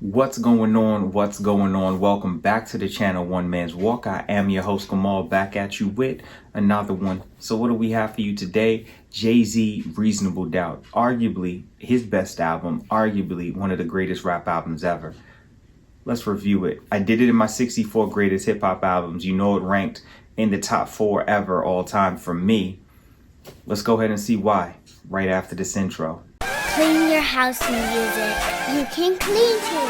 What's going on? What's going on? Welcome back to the channel One Man's Walk. I am your host Gamal, back at you with another one. So what do we have for you today? Jayz, Reasonable Doubt, arguably his best album, arguably one of the greatest rap albums ever. Let's review it. I did it in my 64 greatest hip hop albums. You know it ranked in the top 4 ever all time for me. Let's go ahead and see why right after this intro. Clean your house music. You can clean too.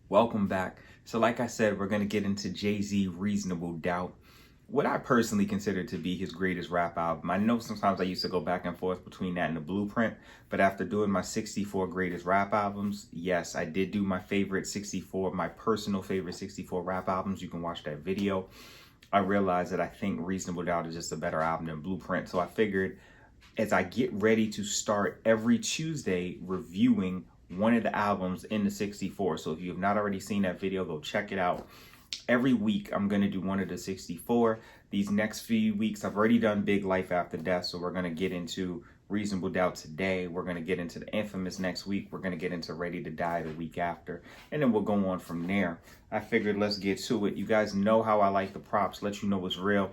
Welcome back. So like I said, we're going to get into Jayz, Reasonable Doubt, what I personally consider to be his greatest rap album. I know sometimes I used to go back and forth between that and The Blueprint, but after doing my 64 greatest rap albums, yes, I did do my favorite 64, my personal favorite 64 rap albums. You can watch that video. I realized that I think Reasonable Doubt is just a better album than Blueprint. So I figured as I get ready to start every Tuesday reviewing one of the albums in the 64. So if you have not already seen that video, go check it out. Every week, I'm going to do one of the 64. These next few weeks, I've already done Big Life After Death. So we're going to get into Reasonable Doubt today. We're going to get into The Infamous next week. We're going to get into Ready to Die the week after. And then we'll go on from there. I figured let's get to it. You guys know how I like the props. Let you know what's real.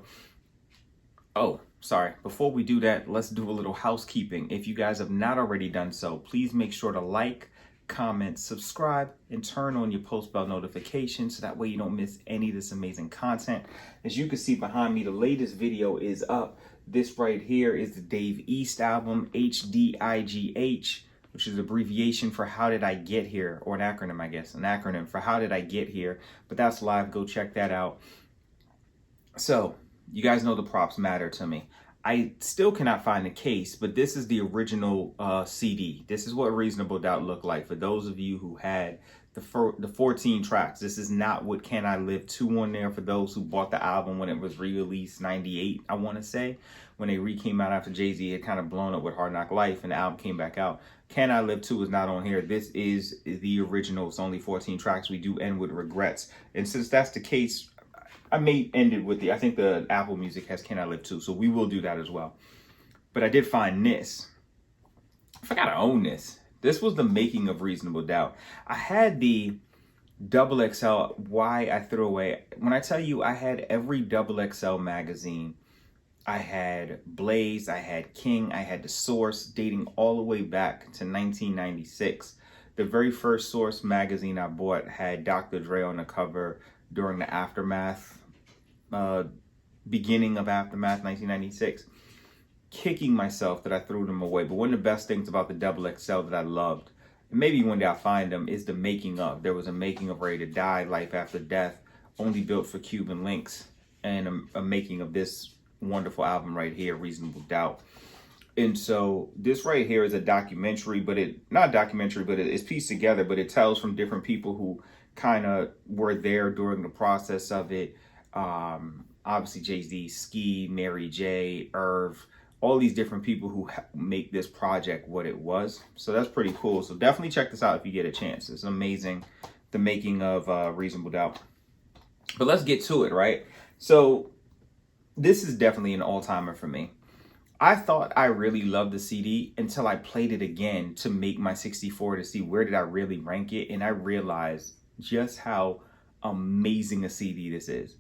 Oh, sorry. Before we do that, let's do a little housekeeping. If you guys have not already done so, please make sure to like, comment, subscribe, and turn on your post bell notifications so that way you don't miss any of this amazing content. As you can see behind me, the latest video is up. This right here is the Dave East album, HDIGH, which is abbreviation for How Did I Get Here, or an acronym, I guess, an acronym for How Did I Get Here. But that's live. Go check that out. So you guys know the props matter to me. I still cannot find the case, but this is the original CD. This is what Reasonable Doubt looked like for those of you who had the 14 tracks. This is not what Can I Live 2 on there for those who bought the album when it was re-released, 98, I want to say. When they came out after Jay-Z had kind of blown up with Hard Knock Life and the album came back out. Can I Live 2 is not on here. This is the original. It's only 14 tracks. We do end with regrets. And since that's the case, I may end it with I think the Apple Music has Can I Live 2, so we will do that as well. But I did find this. I forgot to own this. This was the making of Reasonable Doubt. I had the XXL, why I threw away. When I tell you I had every XXL magazine, I had Blaze, I had King, I had The Source, dating all the way back to 1996. The very first Source magazine I bought had Dr. Dre on the cover during the Aftermath, beginning of Aftermath, 1996. Kicking myself that I threw them away. But one of the best things about the XXL that I loved, and maybe one day I'll find them, is the making of. There was a making of Ready to Die, Life After Death, only built for Cuban links, and a making of this wonderful album right here, Reasonable Doubt. And so this right here is a documentary, but it's pieced together, but it tells from different people who kind of were there during the process of it. Obviously Jay-Z, Ski, Mary J, Irv, all these different people who make this project what it was. So that's pretty cool. So definitely check this out if you get a chance. It's amazing, the making of Reasonable Doubt. But let's get to it, right? So this is definitely an all-timer for me. I thought I really loved the CD until I played it again to make my 64 to see where did I really rank it. And I realized just how amazing a CD this is.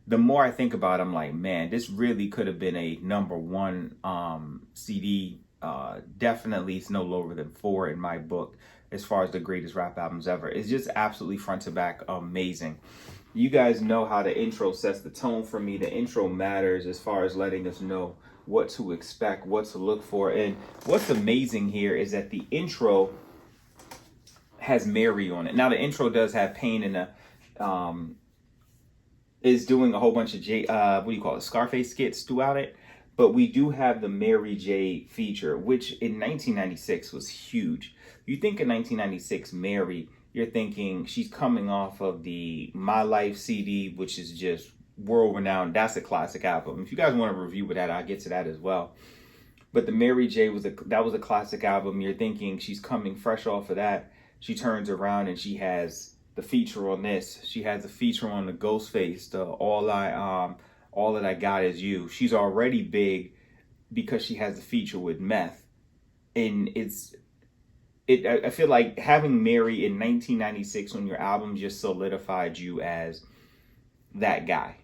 The more I think about it, I'm like, man, this really could have been a #1 CD. Definitely it's no lower than 4 in my book as far as the greatest rap albums ever. It's just absolutely front to back amazing. You guys know how the intro sets the tone for me. The intro matters as far as letting us know what to expect, what to look for. And what's amazing here is that the intro has Mary on it. Now the intro does have Pain in the is doing a whole bunch of Scarface skits throughout it. But we do have the Mary J feature, which in 1996 was huge. You think in 1996, Mary, you're thinking she's coming off of the My Life CD, which is just world-renowned. That's a classic album. If you guys want to review with that, I'll get to that as well. But the Mary J was a classic album. You're thinking she's coming fresh off of that. She turns around and she has the feature on this. She has a feature on the Ghostface, the All That I Got Is You. She's already big because she has a feature with Meth. And I feel like having Mary in 1996 on your album just solidified you as that guy.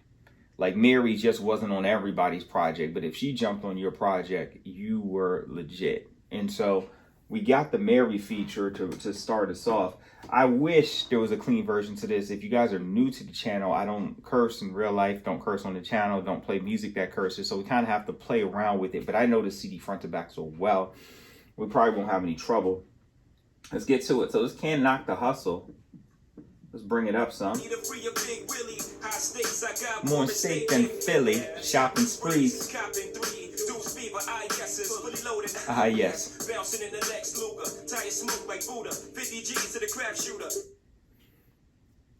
Like, Mary just wasn't on everybody's project, but if she jumped on your project, you were legit. And so we got the Mary feature to start us off. I wish there was a clean version to this. If you guys are new to the channel, I don't curse in real life, don't curse on the channel, don't play music that curses, so we kind of have to play around with it. But I know the CD front to back so well, we probably won't have any trouble. Let's get to it. So this Can't Knock the Hustle. Let's bring it up some. More stake than Philly, shopping sprees. Ah, yes.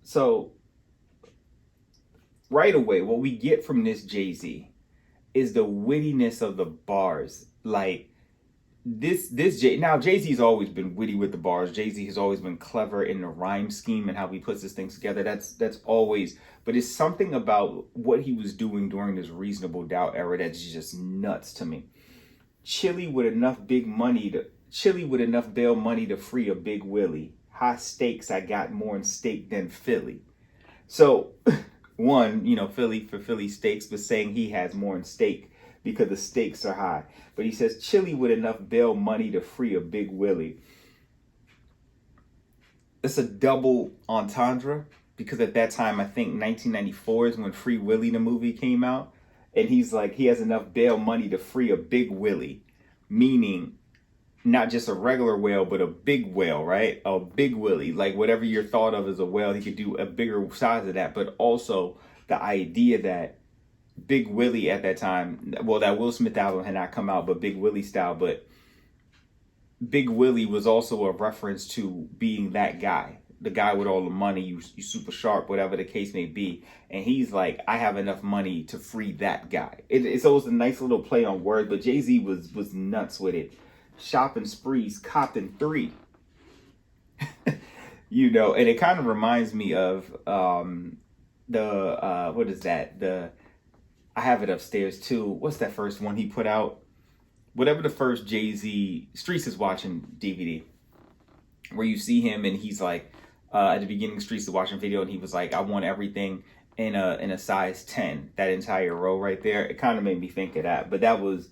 So, right away, what we get from this Jay-Z is the wittiness of the bars. Like, now Jay-Z's always been witty with the bars. Jay-Z has always been clever in the rhyme scheme and how he puts his things together. That's always, but it's something about what he was doing during this Reasonable Doubt era that's just nuts to me. Chili with enough bail money to free a Big Willie. High stakes, I got more in stake than Philly. So, one, Philly for Philly stakes, but saying he has more in stake because the stakes are high. But he says, chili with enough bail money to free a Big Willie. It's a double entendre because at that time, I think 1994 is when Free Willy, the movie, came out. And he's like, he has enough bail money to free a Big Willie, meaning not just a regular whale, but a big whale, right? A Big Willie, like whatever you're thought of as a whale, he could do a bigger size of that. But also the idea that Big Willie at that time, well, that Will Smith album had not come out, but Big Willie style, but Big Willie was also a reference to being that guy, the guy with all the money, you super sharp, whatever the case may be. And he's like, I have enough money to free that guy. It's always a nice little play on words, but Jay-Z was nuts with it. Shopping sprees, copping 3. And it kind of reminds me of what is that? I have it upstairs too. What's that first one he put out? Whatever the first Jay-Z Streets is Watching DVD, where you see him and he's like, at the beginning of Streets is Watching video, and he was like, I want everything in a size 10. That entire row right there. It kind of made me think of that, but that was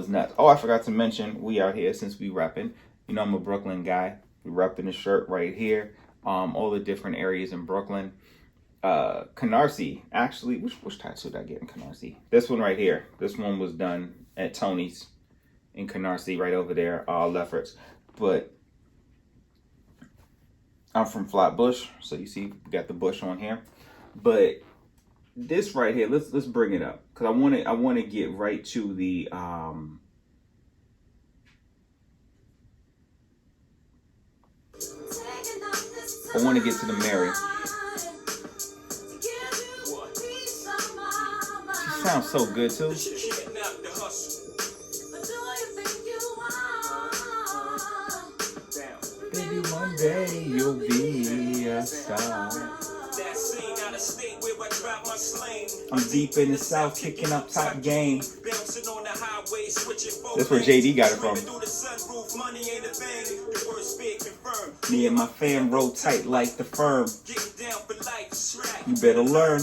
nuts. Oh, I forgot to mention, we out here since we repping. I'm a Brooklyn guy. We repping the shirt right here. All the different areas in Brooklyn. Canarsie, actually, which tattoo did I get in Canarsie? This one right here. This one was done at Tony's in Canarsie, right over there, Lefferts. But I'm from Flatbush, so you see we got the bush on here. But this right here, let's bring it up because I want to get right to the I want to get to the Mary. Sounds so good too. Baby, one day you'll be a star. I'm deep in the South, kicking up top game. That's where JD got it from. Me and my fam roll tight like the firm. You better learn.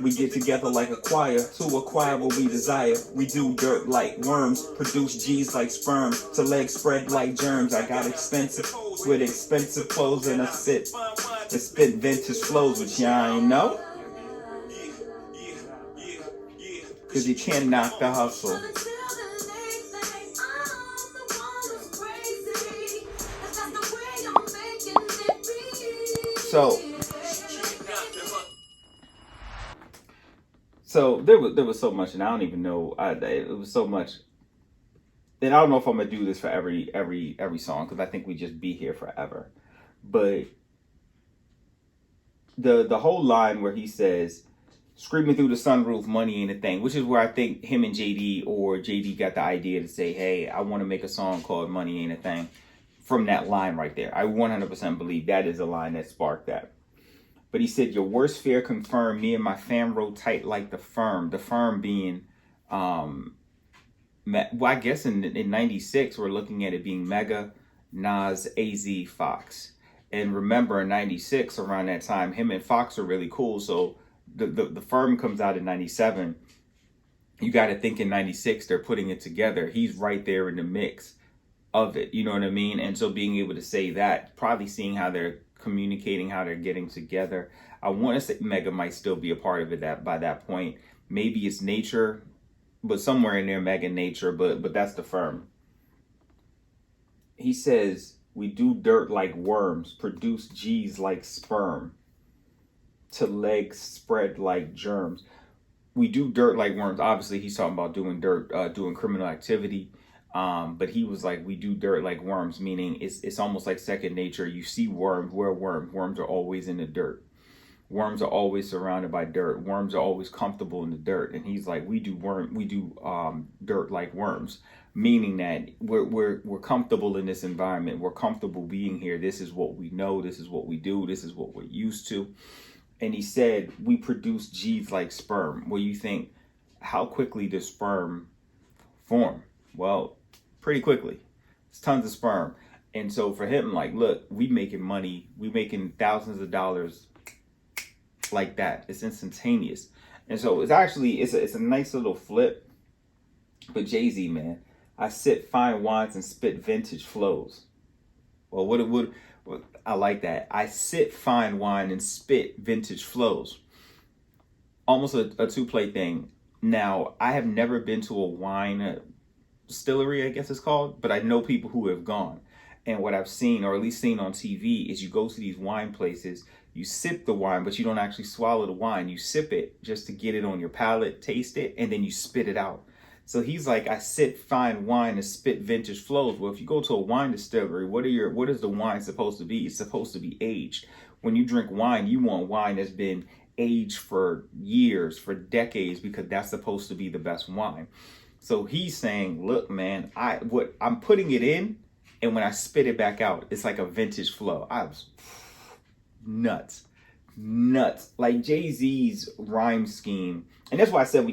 We get together like a choir to acquire what we desire. We do dirt like worms, produce G's like sperm, to legs spread like germs. I got expensive with expensive clothes and I spit vintage flows, which y'all ain't know. Cause you can't knock the hustle. So there was so much, and I don't even know. It was so much, and I don't know if I'm gonna do this for every song because I think we just be here forever. But the whole line where he says, "Screaming through the sunroof, money ain't a thing," which is where I think him and JD got the idea to say, "Hey, I want to make a song called Money Ain't a Thing." From that line right there, I 100% believe that is a line that sparked that. But he said, "Your worst fear confirmed. Me and my fam roll tight like the firm." The firm being, well, I guess in '96 we're looking at it being Mega, Nas, AZ, Fox. And remember, in '96, around that time, him and Fox are really cool. So the firm comes out in '97. You got to think in '96 they're putting it together. He's right there in the mix of it. You know what I mean? And so being able to say that, probably seeing how they're communicating, how they're getting together. I want to say Mega might still be a part of it that by that point. Maybe it's Nature, but somewhere in there, Mega Nature. But that's the firm. He says, "We do dirt like worms, produce G's like sperm, to legs spread like germs." We do dirt like worms. Obviously, he's talking about doing dirt, doing criminal activity. But he was like, "We do dirt like worms," meaning it's almost like second nature. You see worms, where worms? Worms are always in the dirt. Worms are always surrounded by dirt. Worms are always comfortable in the dirt. And he's like, we do dirt like worms, meaning that we're comfortable in this environment. We're comfortable being here. This is what we know. This is what we do. This is what we're used to. And he said, "We produce G's like sperm." Well, you think, how quickly does sperm form? Well, pretty quickly. It's tons of sperm. And so for him, like, look, we making money. We making thousands of dollars like that. It's instantaneous. And so it's actually, it's a nice little flip. But Jay-Z, man, "I sip fine wines and spit vintage flows." Well, what I like that. "I sip fine wine and spit vintage flows." Almost a two-play thing. Now, I have never been to a wine distillery, I guess it's called, but I know people who have gone. And what I've seen, or at least seen on TV, is you go to these wine places, you sip the wine, but you don't actually swallow the wine. You sip it just to get it on your palate, taste it, and then you spit it out. So he's like, "I sip fine wine and spit vintage flows." Well, if you go to a wine distillery, what is the wine supposed to be? It's supposed to be aged. When you drink wine, you want wine that's been aged for years, for decades, because that's supposed to be the best wine. So he's saying, "Look, man, I'm putting it in, and when I spit it back out, it's like a vintage flow." I was nuts. Like Jay-Z's rhyme scheme, and that's why I said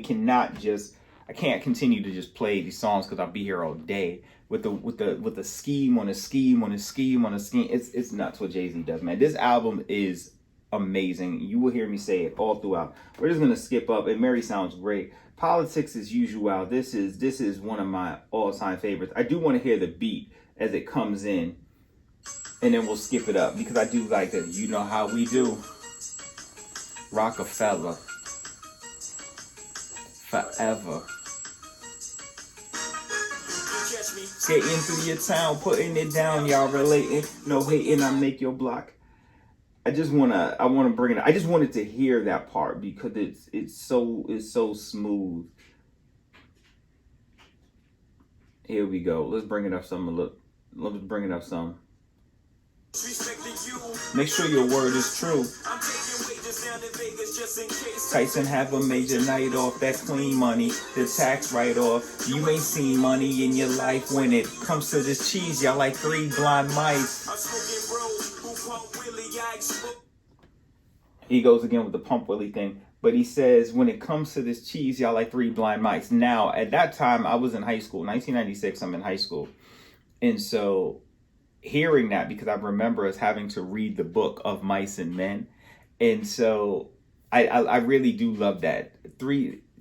I can't continue to just play these songs because I'll be here all day with the scheme on a scheme on a scheme on a scheme. It's nuts what Jay-Z does, man. This album is amazing. You will hear me say it all throughout. We're just gonna skip up. And Mary sounds great. Politics as usual. This is one of my all-time favorites. I do want to hear the beat as it comes in, and then we'll skip it up because I do like that. You know how we do. Rockefeller. Forever. Getting through your town, putting it down, y'all relating. No hating, I make your block. I wanna bring it. I just wanted to hear that part because it's so smooth. Here we go. Let's bring it up some. Let's bring it up some. Make sure your word is true. Tyson have a major night off, that clean money, the tax write-off. You ain't seen money in your life. When it comes to this cheese, y'all like three blind mice. He goes again with the Pump Willie thing, but he says, when it comes to this cheese, y'all like three blind mice. Now, at that time, I was in high school. 1996, I'm in high school. And so hearing that, because I remember us having to read the book of Mice and Men. And so I really do love that.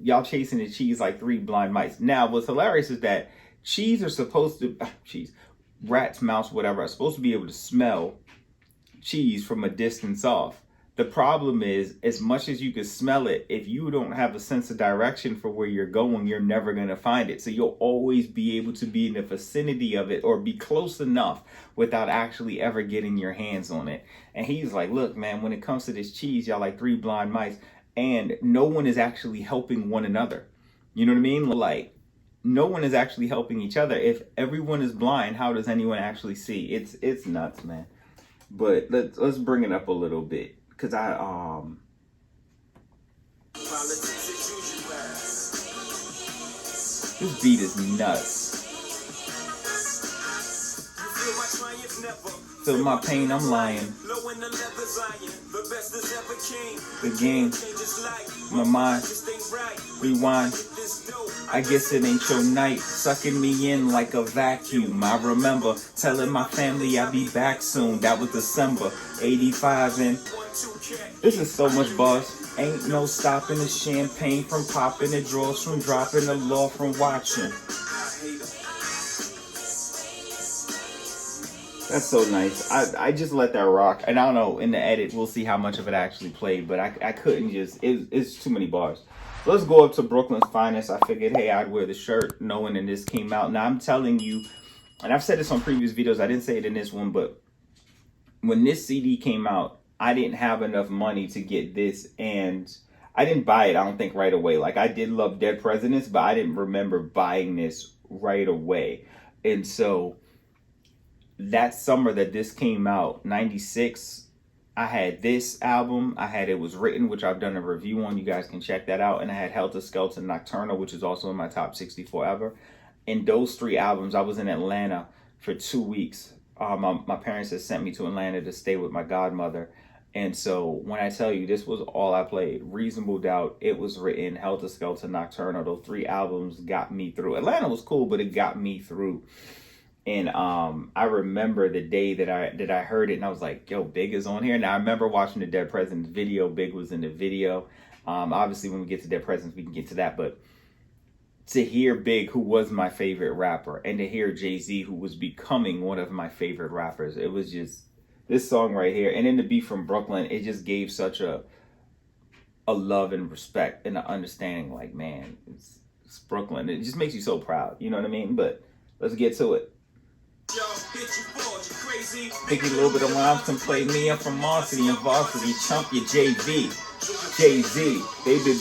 Y'all chasing the cheese like three blind mice. Now, what's hilarious is that rats, mouse, whatever, are supposed to be able to smell cheese from a distance off. The problem is, as much as you can smell it, if you don't have a sense of direction for where you're going, you're never going to find it. So you'll always be able to be in the vicinity of it or be close enough without actually ever getting your hands on it. And he's like, look, man, when it comes to this cheese, y'all like three blind mice, and no one is actually helping one another. You know what I mean? Like, no one is actually helping each other. If everyone is blind, how does anyone actually see? It's nuts, man. But let's bring it up a little bit. because this beat is nuts. Feel my pain, I'm lying. The game, my mind, rewind. I guess it ain't your night, sucking me in like a vacuum. I remember telling my family I'd be back soon. That was December 85, and this is so much buzz. Ain't no stopping the champagne from popping, the drawers from dropping, the law from watching. That's so nice. I just let that rock. And I don't know, in the edit, we'll see how much of it actually played. But I couldn't just, it's too many bars. So let's go up to Brooklyn's Finest. I figured, hey, I'd wear the shirt knowing that this came out. Now, I'm telling you, and I've said this on previous videos. I didn't say it in this one, but when this CD came out, I didn't have enough money to get this. And I didn't buy it, I don't think, right away. Like, I did love Dead Presidents, but I didn't remember buying this right away. And so that summer that this came out, 96, I had this album. I had It Was Written, which I've done a review on. You guys can check that out. And I had Helter Skelter Nocturnal, which is also in my top 64 ever. In those 3 albums, I was in Atlanta for 2 weeks. My parents had sent me to Atlanta to stay with my godmother. And so when I tell you this was all I played, Reasonable Doubt, It Was Written, Helter Skelter Nocturnal, those 3 albums got me through. Atlanta was cool, but it got me through. And I remember the day that I heard it, and I was like, yo, Big is on here. Now, I remember watching the Dead Presidents video. Big was in the video. Obviously, when we get to Dead Presidents, we can get to that. But to hear Big, who was my favorite rapper, and to hear Jay-Z, who was becoming one of my favorite rappers, it was just this song right here. And then to be from Brooklyn, it just gave such a love and respect and an understanding. Like, man, it's Brooklyn. It just makes you so proud. You know what I mean? But let's get to it. Pick a little bit of rhymes, can play me. I'm from Varsity and Varsity. Chump your JV. Jay-Z. Baby.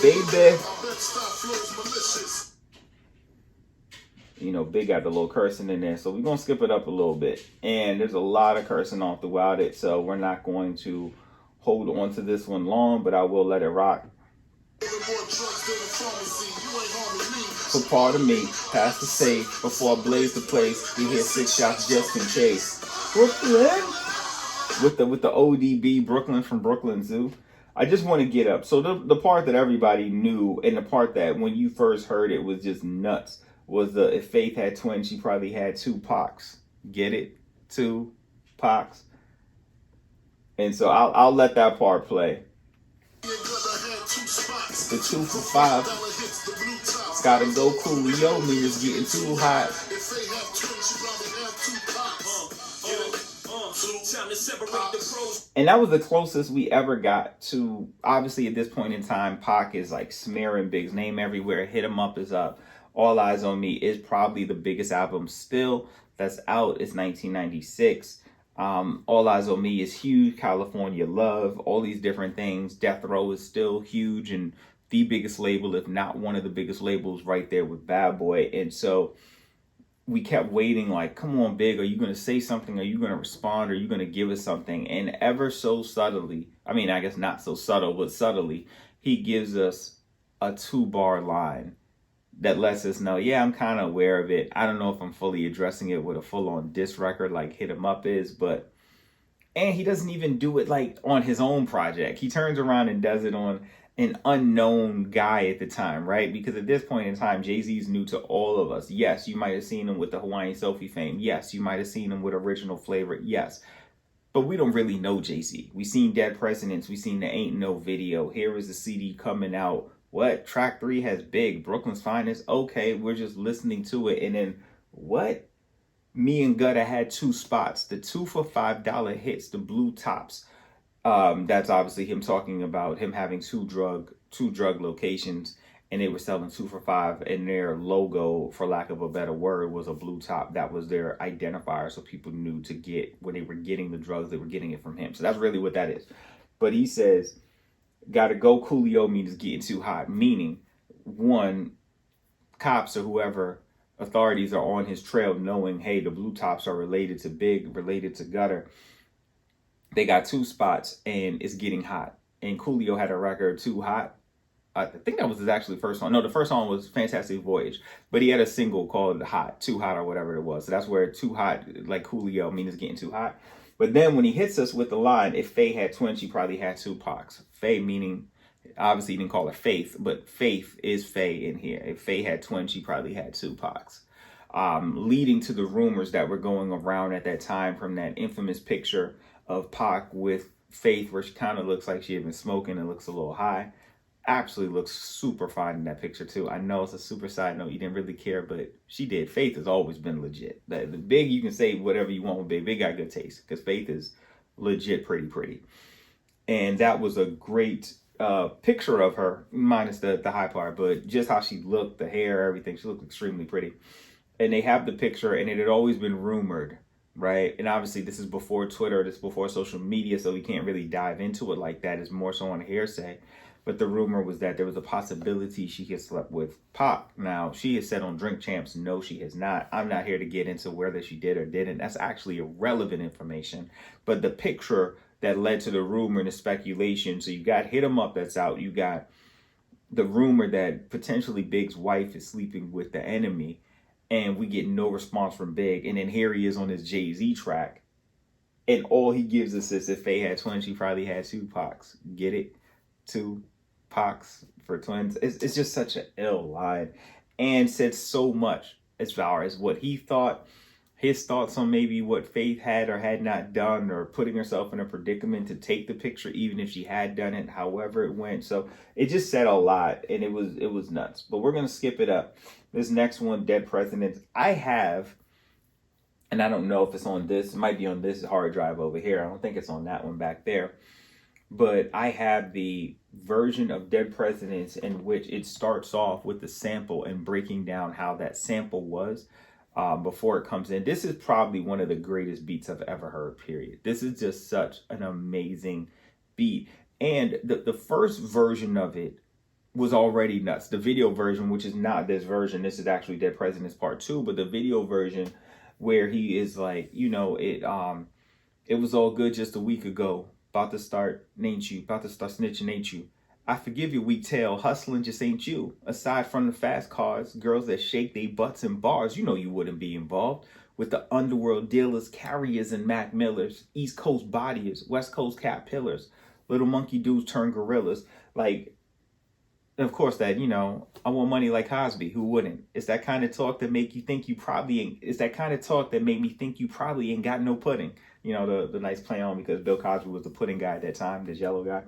You know, Big got the little cursing in there. So we're going to skip it up a little bit. And there's a lot of cursing all throughout it. So we're not going to hold on to this one long, but I will let it rock. So pardon me, pass the safe before I blaze the place. We hit 6 shots just in case. Brooklyn with the ODB, Brooklyn from Brooklyn Zoo. I just want to get up. So the part that everybody knew, and the part that when you first heard it was just nuts, was the if Faith had twins, she probably had 2 Pacs. Get it? 2 Pacs. And so I'll let that part play. The 2 for 5. Gotta go Coolio, mean it's getting too hot. And that was the closest we ever got to, obviously at this point in time, Pac is like smearing Big's name everywhere. Hit 'Em Up is up. All Eyes on Me is probably the biggest album still that's out. It's 1996. All Eyes on Me is huge. California Love, all these different things. Death Row is still huge and the biggest label, if not one of the biggest labels, right there with Bad Boy. And so we kept waiting like, come on, Big, are you going to say something? Are you going to respond? Are you going to give us something? And ever so subtly, I mean, I guess not so subtle, but subtly, he gives us a 2-bar line that lets us know, yeah, I'm kind of aware of it. I don't know if I'm fully addressing it with a full-on diss record like Hit 'Em Up is, but, and he doesn't even do it like on his own project. He turns around and does it on an unknown guy at the time, right? Because at this point in time, Jay-Z's new to all of us. Yes, you might have seen him with the Hawaiian Sophie fame. Yes, you might have seen him with Original Flavor. Yes, but we don't really know Jay-Z. We seen Dead Presidents. We seen the Ain't No video. Here is the CD coming out. What? Track 3 has Big, Brooklyn's Finest. Okay, we're just listening to it. And then what? Me and Gutter had 2 spots. The 2 for $5 hits, the blue tops. That's obviously him talking about him having two drug locations, and they were selling 2 for $5, and their logo, for lack of a better word, was a blue top. That was their identifier, so people knew to get, when they were getting the drugs, they were getting it from him. So that's really what that is. But he says, gotta go Coolio means getting too hot, meaning, one, cops or whoever, authorities are on his trail knowing, hey, the blue tops are related to Big, related to Gutter. they got 2 spots and it's getting hot. And Coolio had a record, Too Hot. I think that was his actually first song. No, the first song was Fantastic Voyage, but he had a single called Hot, Too Hot or whatever it was. So that's where Too Hot, like Coolio, means it's getting too hot. But then when he hits us with the line, if Faye had twins, she probably had Tupac's. Faye meaning, obviously he didn't call her Faith, but Faith is Faye in here. If Faye had twins, she probably had Tupac's. Leading to the rumors that were going around at that time from that infamous picture of Pac with Faith, where she kind of looks like she had been smoking and looks a little high. Absolutely looks super fine in that picture too. I know it's a super side note. You didn't really care, but she did. Faith has always been legit. The Big, you can say whatever you want with Big. Big got good taste because Faith is legit pretty. And that was a great picture of her, minus the high part, but just how she looked, the hair, everything. She looked extremely pretty. And they have the picture, and it had always been rumored, right? And obviously this is before Twitter, this is before social media, so we can't really dive into it like that. It's more so on hearsay. But the rumor was that there was a possibility she had slept with Pac. Now, she has said on Drink Champs, no, she has not. I'm not here to get into whether she did or didn't. That's actually irrelevant information. But the picture that led to the rumor and the speculation, so you got Hit 'Em Up that's out. You got the rumor that potentially Big's wife is sleeping with the enemy. And we get no response from Big. And then here he is on his Jay-Z track. And all he gives us is if Faye had twins, she probably had Tupac's. Get it? Tupac's for twins. It's just such an ill line. And said so much as far as what he thought, his thoughts on maybe what Faith had or had not done, or putting herself in a predicament to take the picture even if she had done it, however it went. So it just said a lot, and it was nuts. But we're going to skip it up. This next one, Dead Presidents, I have, and I don't know if it's on this, it might be on this hard drive over here. I don't think it's on that one back there. But I have the version of Dead Presidents in which it starts off with the sample and breaking down how that sample was before it comes in. This is probably one of the greatest beats I've ever heard, period. This is just such an amazing beat. And the first version of it was already nuts. The video version, which is not this version, this is actually Dead Presidents Part 2, but the video version where he is like, you know, it was all good just a week ago. About to start, ain't you? About to start snitching, ain't you? I forgive your weak tail, hustling just ain't you. Aside from the fast cars, girls that shake they butts in bars, you know you wouldn't be involved with the underworld dealers, carriers, and Mac Millers, East Coast bodyers, West Coast cat pillars, little monkey dudes turn gorillas. Like, of course, that, you know, I want money like Cosby. Who wouldn't? It's that kind of talk that make you think you probably ain't. It's that kind of talk that made me think you probably ain't got no pudding. You know, the nice play on, because Bill Cosby was the pudding guy at that time, this yellow guy.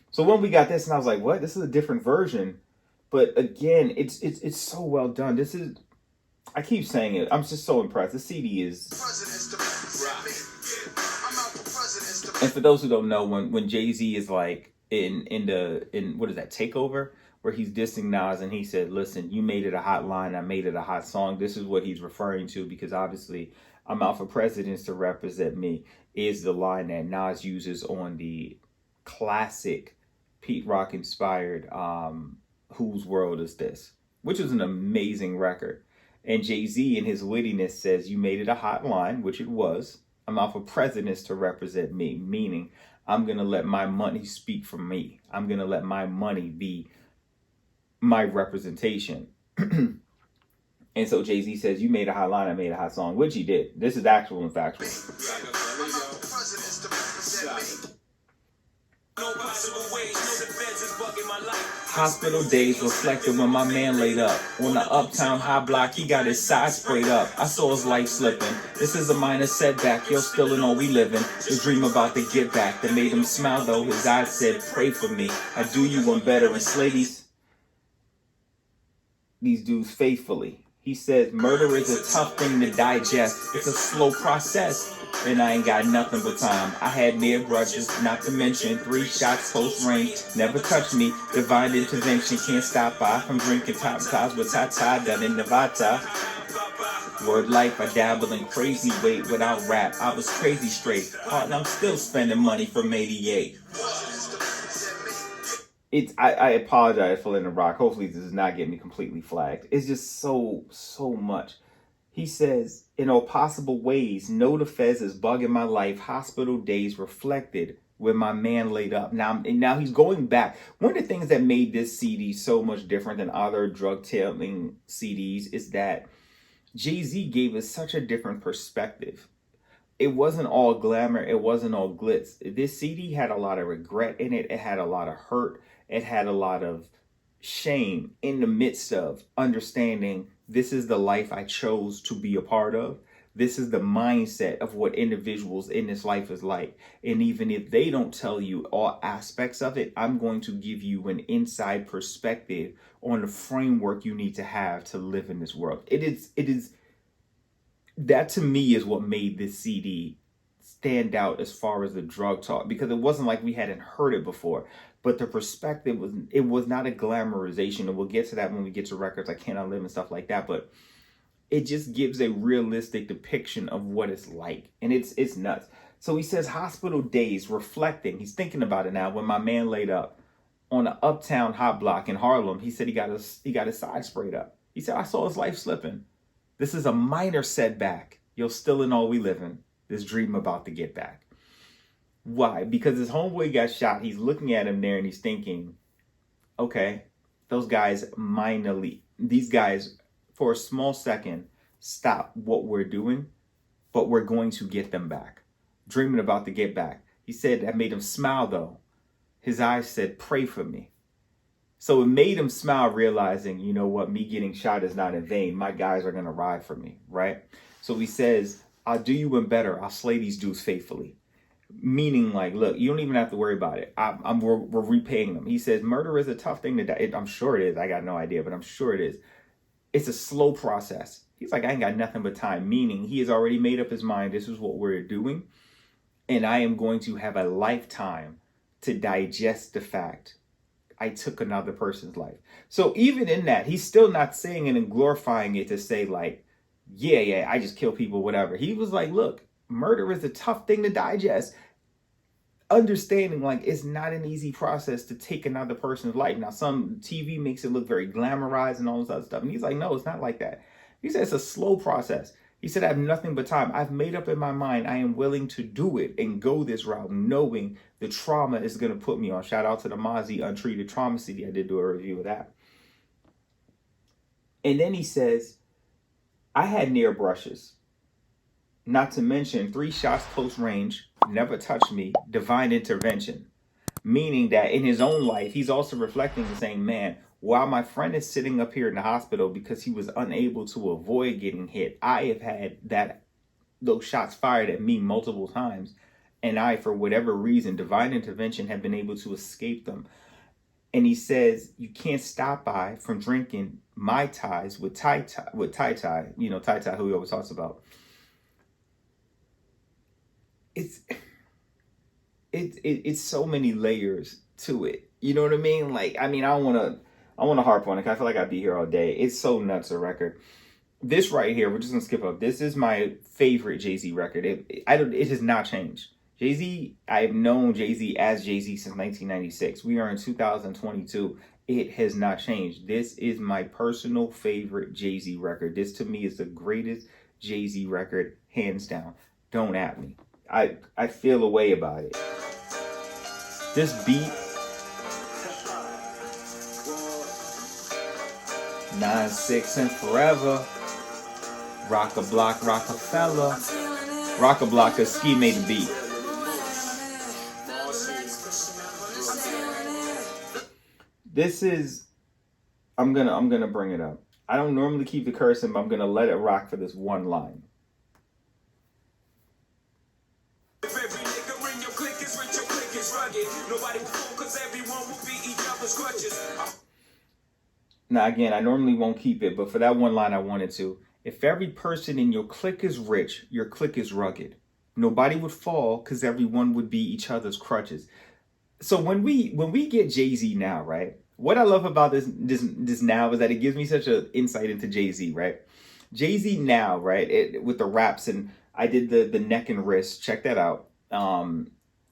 So when we got this, and I was like, what? This is a different version. But again, it's so well done. This is, I keep saying it, I'm just so impressed. The CD is. And for those who don't know, when Jay-Z is like in what is that, Takeover, where he's dissing Nas and he said, listen, you made it a hot line, I made it a hot song. This is what he's referring to, because obviously I'm out for presidents to represent me is the line that Nas uses on the classic Pete Rock inspired Whose World Is This, which is an amazing record. And Jay-Z in his wittiness says, you made it a hot line, which it was. I'm out for presidents to represent me, meaning I'm going to let my money speak for me. I'm going to let my money be my representation. And so Jay-Z says, you made a hot line, I made a hot song, which he did. This is actual and factual. Hospital days reflected when my man laid up. On the uptown high block, he got his side sprayed up. I saw his life slipping. This is a minor setback, yo, still in all we living. The dream about the get back that made him smile, though. His eyes said, pray for me. I do you one better and slay these dudes faithfully. He says, murder is a tough thing to digest. It's a slow process. And I ain't got nothing but time. I had mere grudges, not to mention 3 shots post rain. Never touched me. Divine intervention can't stop by from drinking top ties with Tata done in Nevada. Word life, I dabble in crazy weight without rap. I was crazy straight. And I'm still spending money from 88. I apologize for letting it rock. Hopefully this does not get me completely flagged. It's just so much. He says, in all possible ways, know the feds is bugging my life. Hospital days reflected when my man laid up. Now he's going back. One of the things that made this CD so much different than other drug tailing CDs is that Jay-Z gave us such a different perspective. It wasn't all glamour. It wasn't all glitz. This CD had a lot of regret in it. It had a lot of hurt. It had a lot of shame in the midst of understanding this is the life I chose to be a part of. This is the mindset of what individuals in this life is like. And even if they don't tell you all aspects of it, I'm going to give you an inside perspective on the framework you need to have to live in this world. It is that to me is what made this CD stand out as far as the drug talk, because it wasn't like we hadn't heard it before, but the perspective was not a glamorization. And we'll get to that when we get to records like Can I Live and stuff like that, but it just gives a realistic depiction of what it's like. And it's nuts. So he says hospital days reflecting, he's thinking about it now, when my man laid up on an uptown hot block in Harlem. He said he got his side sprayed up. He said, I saw his life slipping. This is a minor setback. You're still in all we living. This dream about to get back. Why? Because his homeboy got shot. He's looking at him there and he's thinking, okay, those guys these guys for a small second stop what we're doing, but we're going to get them back. Dreaming about to get back. He said that made him smile though. His eyes said, pray for me. So it made him smile, realizing, you know what, me getting shot is not in vain. My guys are going to ride for me, right? So he says, I'll do you one better. I'll slay these dudes faithfully. Meaning like, look, you don't even have to worry about it. We're repaying them. He says, murder is a tough thing to die. I'm sure it is. I got no idea, but I'm sure it is. It's a slow process. He's like, I ain't got nothing but time. Meaning he has already made up his mind. This is what we're doing. And I am going to have a lifetime to digest the fact I took another person's life. So even in that, he's still not saying it and glorifying it to say like, yeah, I just kill people, whatever. He was like, look, murder is a tough thing to digest. Understanding like it's not an easy process to take another person's life. Now, some TV makes it look very glamorized and all this other stuff. And he's like, no, it's not like that. He said it's a slow process. He said, I have nothing but time. I've made up in my mind. I am willing to do it and go this route, knowing the trauma is going to put me on. Shout out to the Mozzie Untreated Trauma CD. I did do a review of that. And then he says, I had near brushes, not to mention 3 shots close range, never touched me, divine intervention. Meaning that in his own life, he's also reflecting and saying, man, while my friend is sitting up here in the hospital because he was unable to avoid getting hit, I have had those shots fired at me multiple times. And I, for whatever reason, divine intervention, have been able to escape them. And he says, you can't stop by from drinking Mai Tais with Tai, you know, Tai, who he always talks about. It's so many layers to it. You know what I mean? Like, I mean, I want to harp on it. I feel like I'd be here all day. It's so nuts, a record. This right here, we're just gonna skip up. This is my favorite Jay-Z record. It has not changed. Jay-Z, I've known Jay-Z as Jay-Z since 1996. We are in 2022. It has not changed. This is my personal favorite Jay-Z record. This to me is the greatest Jay-Z record, hands down. Don't at me. I feel a way about it. This beat, 9-6 and forever. Rock-a-block, Rockefeller. Rock-a-block, cause Ski made the beat. This is, I'm gonna bring it up. I don't normally keep the cursing, but I'm gonna let it rock for this one line. Now again, I normally won't keep it, but for that one line I wanted to. If every person in your clique is rich, your clique is rugged. Nobody would fall because everyone would be each other's crutches. So when we get Jay-Z now, right? What I love about this now is that it gives me such an insight into Jay-Z, right? Jay-Z now, right? With the raps, and I did the neck and wrist. Check that out.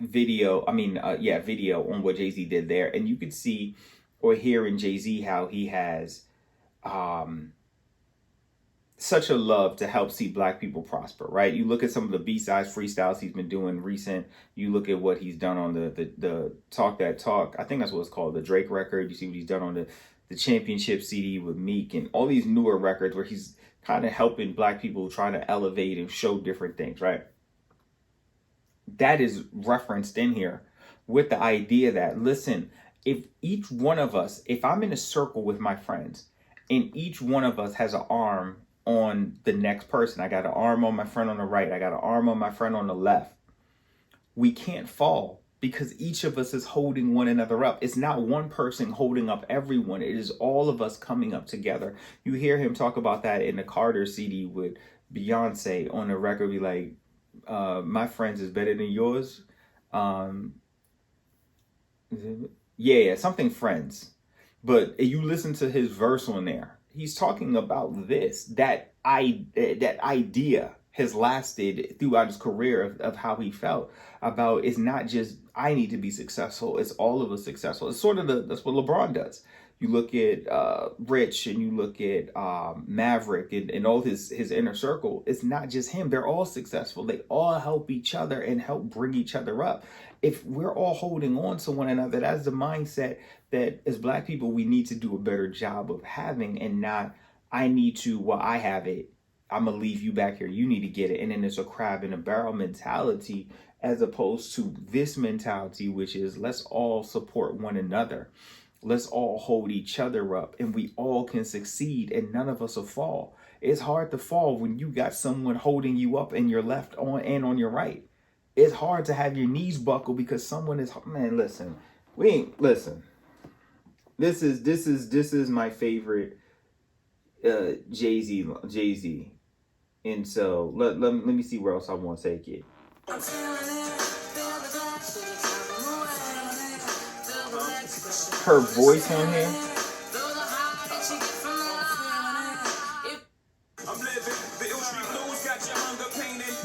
Video on what Jay-Z did there, and you could see or hear in Jay-Z how he has such a love to help see black people prosper, right? You look at some of the B-sides freestyles he's been doing recent. You look at what he's done on the Talk That Talk. I think that's what it's called, the Drake record. You see what he's done on the Championship CD with Meek and all these newer records where he's kind of helping black people try to elevate and show different things, right? That is referenced in here with the idea that, listen, if each one of us, if I'm in a circle with my friends and each one of us has an arm on the next person, I got an arm on my friend on the right, I got an arm on my friend on the left, we can't fall because each of us is holding one another up. It's not one person holding up everyone. It is all of us coming up together. You hear him talk about that in the Carter CD with Beyonce on the record, be like, my friends is better than yours. Yeah, something friends. But you listen to his verse on there. He's talking about this, that idea has lasted throughout his career of how he felt about it's not just I need to be successful, it's all of us successful. It's sort of that's what LeBron does. You look at Rich and you look at Maverick and all his inner circle. It's not just him. They're all successful. They all help each other and help bring each other up. If we're all holding on to one another, that's the mindset that as black people, we need to do a better job of having, and not, I need to, well, I have it, I'm going to leave you back here, you need to get it. And then it's a crab in a barrel mentality, as opposed to this mentality, which is let's all support one another. Let's all hold each other up and we all can succeed and none of us will fall. It's hard to fall when you got someone holding you up in your left on and on your right. It's hard to have your knees buckle because someone is, man, listen, This is my favorite Jayz. And so let me see where else I want to take it. Her voice on here.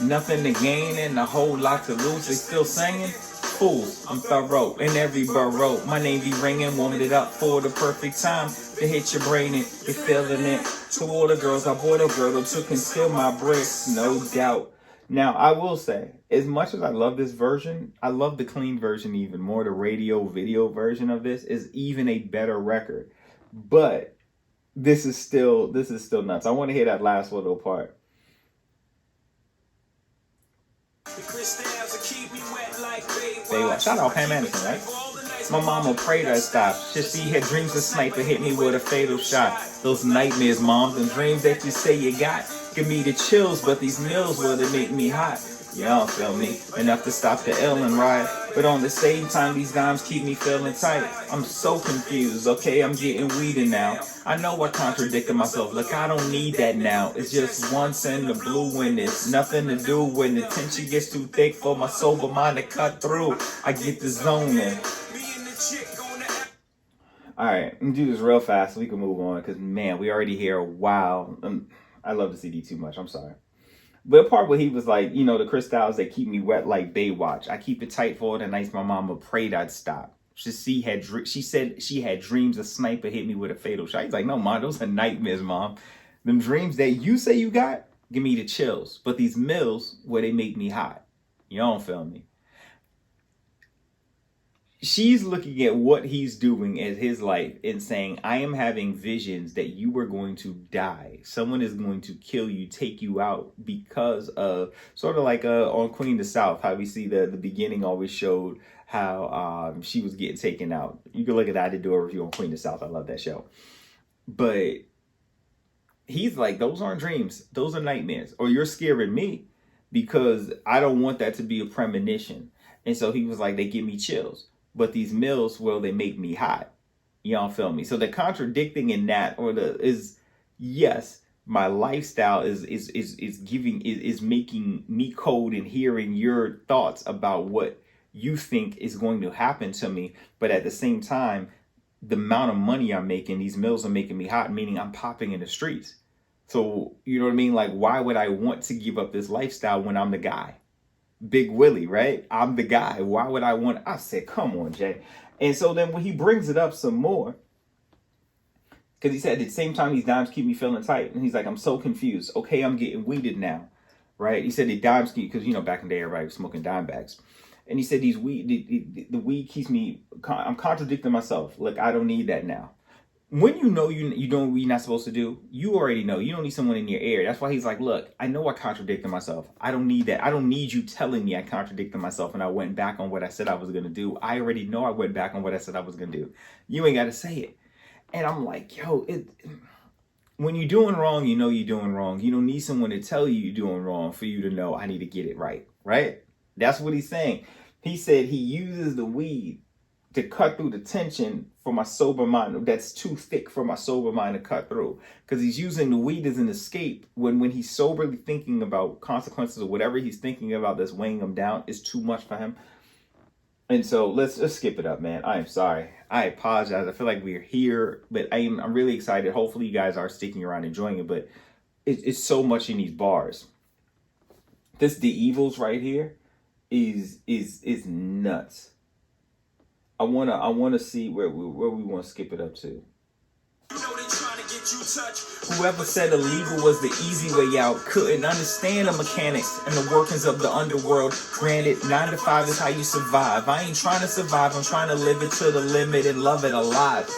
Nothing to gain and a whole lot to lose. They still singing. Fools, I'm thorough in every borough. My name be ringing, warming it up for the perfect time to hit your brain and you're feeling it. To all the girls, I bought a girl who took and steal my bricks, no doubt. Now, I will say, as much as I love this version, I love the clean version even more. The radio video version of this is even a better record. But this is still nuts. I want to hear that last little part. Shout out Pam Anderson, right? My mama prayed I stop. She had dreams of sniper hit me with a fatal shot. Those nightmares, mom, them dreams that you say you got. Give me the chills, but these meals, well, they make me hot. Y'all feel me? Enough to stop the ill and ride. But on the same time, these dimes keep me feeling tight. I'm so confused, okay? I'm getting weeded now. I know I contradicted myself. Look, I don't need that now. It's just once in the blue and it's nothing to do when the tension gets too thick for my sober mind to cut through. I get the zone in. All right, I'm gonna do this real fast so we can move on because, man, we already hear, wow. I love the CD too much. I'm sorry. But a part where he was like, you know, the crystals that keep me wet like Baywatch. I keep it tight for the nights my mama prayed I'd stop. She said she had dreams a sniper hit me with a fatal shot. He's like, no, mom, those are nightmares, mom. Them dreams that you say you got, give me the chills. But these mills, where they make me hot. You don't feel me? She's looking at what he's doing as his life and saying, I am having visions that you are going to die. Someone is going to kill you, take you out because of sort of like on Queen of the South, how we see the beginning always showed how she was getting taken out. You can look at that. I did do a review on Queen of the South. I love that show. But he's like, those aren't dreams. Those are nightmares. Or you're scaring me because I don't want that to be a premonition. And so he was like, they give me chills. But these mills, well, they make me hot. Y'all feel me? So the contradicting in that yes, my lifestyle is making me cold and hearing your thoughts about what you think is going to happen to me. But at the same time, the amount of money I'm making, these mills are making me hot, meaning I'm popping in the streets. So, you know what I mean? Like, why would I want to give up this lifestyle when I'm the guy? Big Willie, right? I'm the guy. Why would I want? I said, come on, Jay. And so then when he brings it up some more, Because he said at the same time these dimes keep me feeling tight. And he's like, I'm so confused. Okay, I'm getting weeded now, right? He said the dimes keep, because, you know, back in the day, everybody was smoking dime bags. And he said these weed, the weed keeps me, I'm contradicting myself. Look, I don't need that now. When you know you doing what you're not supposed to do, you already know. You don't need someone in your ear. That's why he's like, look, I know I contradicted myself. I don't need that. I don't need you telling me I contradicted myself and I went back on what I said I was going to do. I already know I went back on what I said I was going to do. You ain't got to say it. And I'm like, yo, when you're doing wrong, you know you're doing wrong. You don't need someone to tell you you're doing wrong for you to know I need to get it right, right? That's what he's saying. He said he uses the weed to cut through the tension for my sober mind that's too thick for my sober mind to cut through. Because he's using the weed as an escape when he's soberly thinking about consequences or whatever he's thinking about that's weighing him down is too much for him. And so let's skip it up, man. I am sorry. I apologize. I feel like we're here, but I'm really excited. Hopefully you guys are sticking around enjoying it, but it's so much in these bars. This The Evils right here is nuts. I wanna see where we want to skip it up to. Whoever said illegal was the easy way out couldn't understand the mechanics and the workings of the underworld. Granted, 9 to 5 is how you survive. I ain't trying to survive. I'm trying to live it to the limit and love it alive.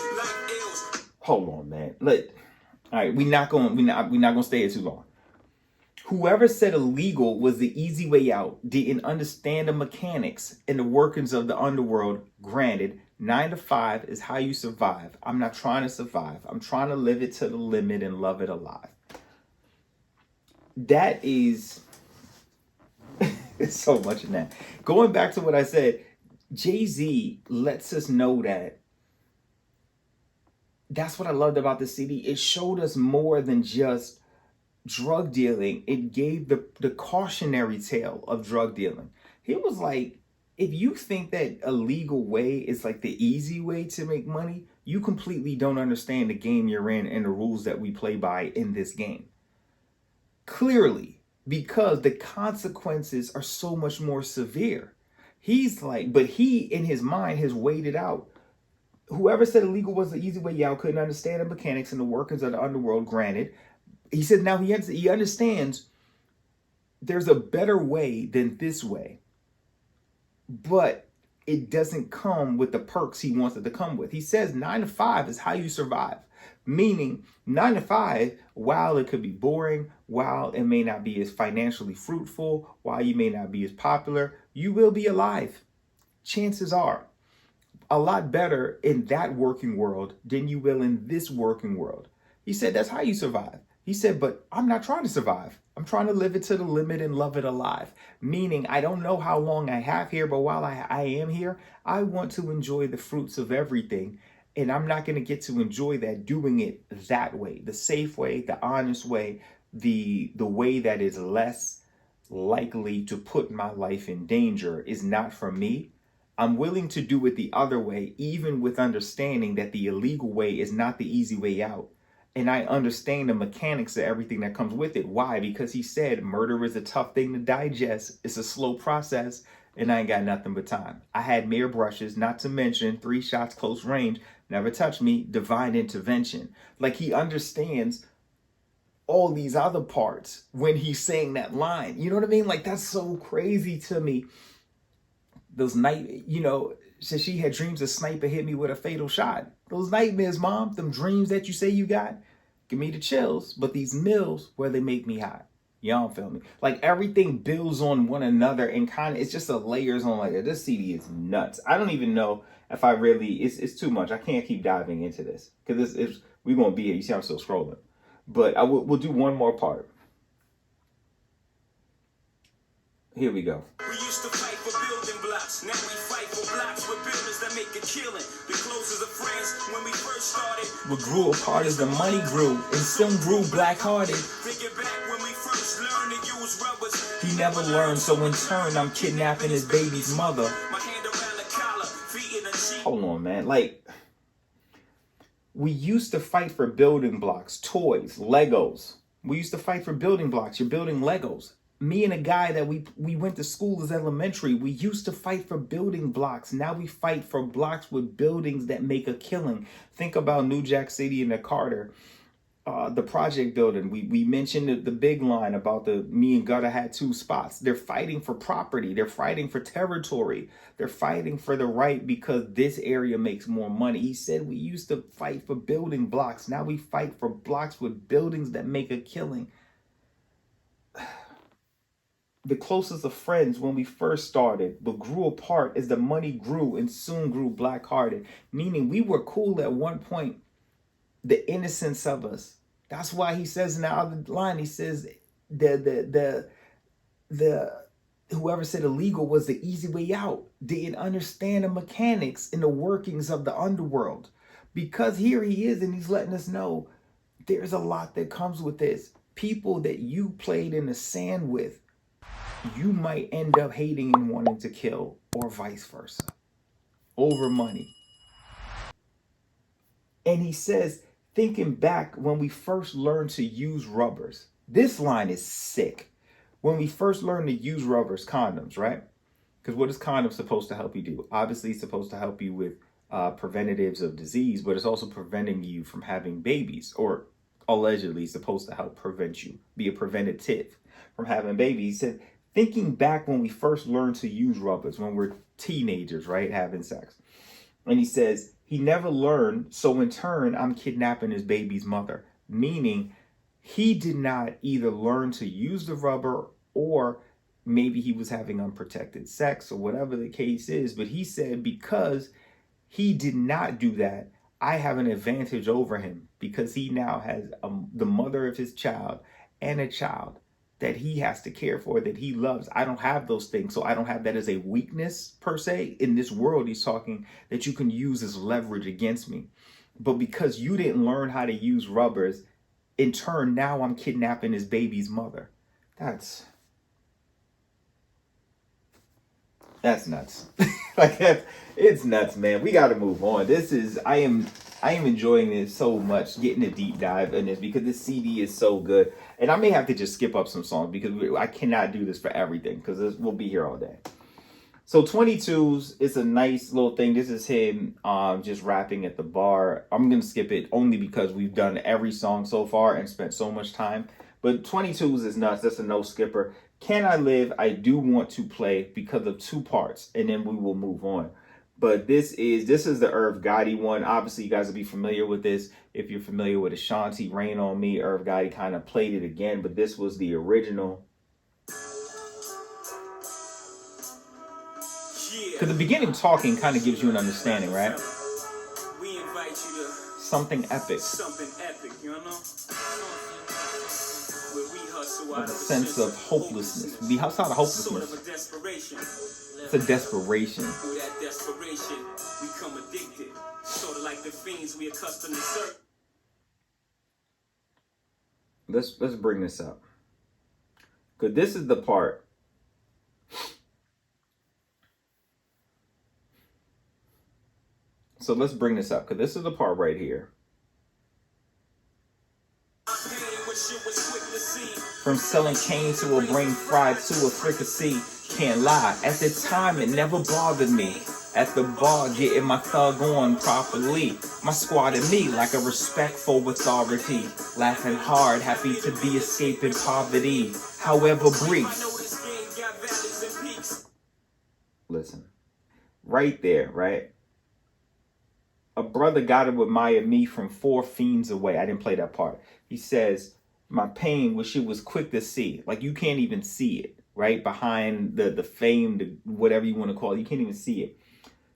Hold on, man. All right, we're not gonna stay here too long. Whoever said illegal was the easy way out didn't understand the mechanics and the workings of the underworld. Granted, 9 to 5 is how you survive. I'm not trying to survive. I'm trying to live it to the limit and love it alive. That is it's so much in that. Going back to what I said, Jayz lets us know that. That's what I loved about the CD. It showed us more than just drug dealing. It gave the cautionary tale of drug dealing. He was like, if you think that a legal way is like the easy way to make money, you completely don't understand the game you're in and the rules that we play by in this game. Clearly, because the consequences are so much more severe. He's like, but he in his mind has weighed it out. Whoever said illegal was the easy way out couldn't understand the mechanics and the workings of the underworld. Granted, he said now he understands there's a better way than this way, but it doesn't come with the perks he wants it to come with. He says 9 to 5 is how you survive, meaning 9 to 5, while it could be boring, while it may not be as financially fruitful, while you may not be as popular, you will be alive. Chances are a lot better in that working world than you will in this working world. He said that's how you survive. He said, but I'm not trying to survive. I'm trying to live it to the limit and love it alive. Meaning, I don't know how long I have here, but while I am here, I want to enjoy the fruits of everything. And I'm not going to get to enjoy that doing it that way. The safe way, the honest way, the way that is less likely to put my life in danger is not for me. I'm willing to do it the other way, even with understanding that the illegal way is not the easy way out. And I understand the mechanics of everything that comes with it. Why? Because he said murder is a tough thing to digest. It's a slow process, and I ain't got nothing but time. I had mere brushes, not to mention 3 shots close range, never touched me, divine intervention. Like he understands all these other parts when he's saying that line. You know what I mean? Like that's so crazy to me. Those so she had dreams a sniper hit me with a fatal shot. Those nightmares, Mom, them dreams that you say you got, give me the chills. But these mills, where they make me hot. Y'all feel me? Like everything builds on one another and kind of, it's just a layers on like this CD is nuts. I don't even know if I really, it's too much. I can't keep diving into this because we won't be here. You see, I'm still scrolling. But we'll do one more part. Here we go. We used to fight for building blocks. Now we fight for blocks with builders that make a killing. The closest of friends when we first started. What grew apart as the money grew, and some grew black-hearted. Thinking back when we first learned to use rubbers. He never learned, so in turn, I'm kidnapping his baby's mother. My hand around the collar, feet in the cheek. Hold on, man. Like, we used to fight for building blocks, toys, Legos. We used to fight for building blocks. You're building Legos. Me and a guy that we went to school as elementary, we used to fight for building blocks. Now we fight for blocks with buildings that make a killing. Think about New Jack City and the Carter, the project building. We mentioned the big line about me and Gutter had two spots. They're fighting for property. They're fighting for territory. They're fighting for the right because this area makes more money. He said we used to fight for building blocks. Now we fight for blocks with buildings that make a killing. The closest of friends when we first started, but grew apart as the money grew and soon grew black-hearted. Meaning we were cool at one point. The innocence of us. That's why he says in the other line, he says the whoever said illegal was the easy way out. Didn't understand the mechanics and the workings of the underworld. Because here he is and he's letting us know there's a lot that comes with this. People that you played in the sand with, you might end up hating and wanting to kill, or vice versa, over money. And he says, thinking back when we first learned to use rubbers. This line is sick. When we first learned to use rubbers, condoms, right? Because what is condoms supposed to help you do? Obviously, it's supposed to help you with preventatives of disease, but it's also preventing you from having babies, or allegedly supposed to help prevent you, be a preventative from having babies. He said, thinking back when we first learned to use rubbers, when we're teenagers, right, having sex. And he says, he never learned, so in turn, I'm kidnapping his baby's mother. Meaning, he did not either learn to use the rubber, or maybe he was having unprotected sex, or whatever the case is. But he said, because he did not do that, I have an advantage over him, because he now has the mother of his child and a child that he has to care for, that he loves. I don't have those things, so I don't have that as a weakness per se. In this world, he's talking that you can use as leverage against me. But because you didn't learn how to use rubbers, in turn, now I'm kidnapping his baby's mother. That's nuts. It's nuts, man. We got to move on. I am enjoying this so much, getting a deep dive in this, because this CD is so good. And I may have to just skip up some songs because I cannot do this for everything, because we'll be here all day. So 22s is a nice little thing. This is him just rapping at the bar. I'm going to skip it only because we've done every song so far and spent so much time. But 22s is nuts. That's a no skipper. Can I Live? I do want to play because of two parts, and then we will move on. But this is the Irv Gotti one. Obviously, you guys will be familiar with this. If you're familiar with Ashanti, Rain on Me, Irv Gotti kind of played it again, but this was the original. Because the beginning talking kind of gives you an understanding, right? We invite you to something epic. Something epic, you know? Where we hustle out a sense of hopelessness. We hustle out of hopelessness. Sort of a desperation. It's a desperation. Through that desperation, we come addicted. Sort of like the fiends we accustomed to serve. Let's bring this up. Because this is the part. So let's bring this up, because this is the part right here. From selling cane to a brain fried to a fricassee. Can't lie, at the time it never bothered me. At the bar getting my thug on properly. My squad and me like a respectful authority. Laughing hard, happy to be escaping poverty. However brief. Listen, right there, right? A brother got it with Maya me from 4 fiends away. I didn't play that part. He says, my pain, wish it was quick to see. Like, you can't even see it, right? Behind the fame, the whatever you want to call it. You can't even see it.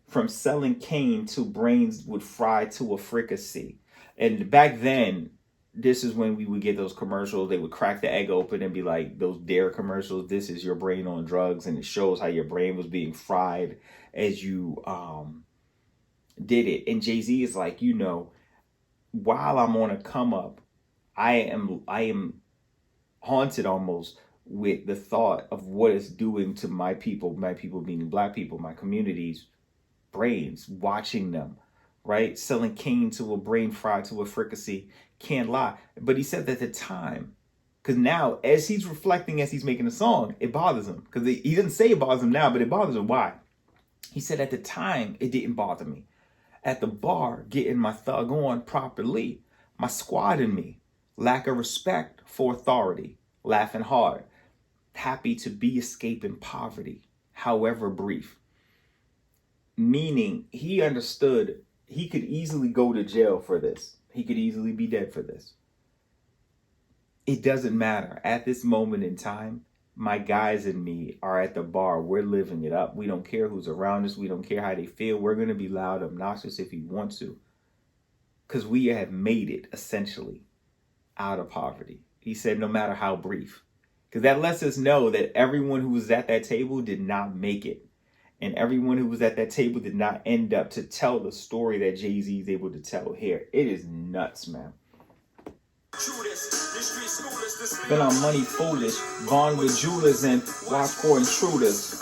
From selling cane to brains would fry to a fricassee. And back then, this is when we would get those commercials. They would crack the egg open and be like, those Dare commercials. This is your brain on drugs. And it shows how your brain was being fried as you did it. And Jay-Z is like, you know, while I'm on a come up, I am haunted almost with the thought of what it's doing to my people meaning black people, my community's brains, watching them, right? Selling cane to a brain fried to a fricassee. Can't lie. But he said that at the time, Because now, as he's reflecting, as he's making a song, it bothers him. Because he didn't say it bothers him now, but it bothers him. Why? He said, at the time, it didn't bother me. At the bar, getting my thug on properly, my squad and me, lack of respect for authority, laughing hard, happy to be escaping poverty, however brief. Meaning, he understood he could easily go to jail for this. He could easily be dead for this. It doesn't matter. At this moment in time, my guys and me are at the bar. We're living it up. We don't care who's around us. We don't care how they feel. We're going to be loud, obnoxious if we want to. Because we have made it, essentially, out of poverty. He said, no matter how brief. Because that lets us know that everyone who was at that table did not make it. And everyone who was at that table did not end up to tell the story that Jay-Z is able to tell here. It is nuts, man. Spend on money foolish, Vaughn with jewelers and watch for intruders.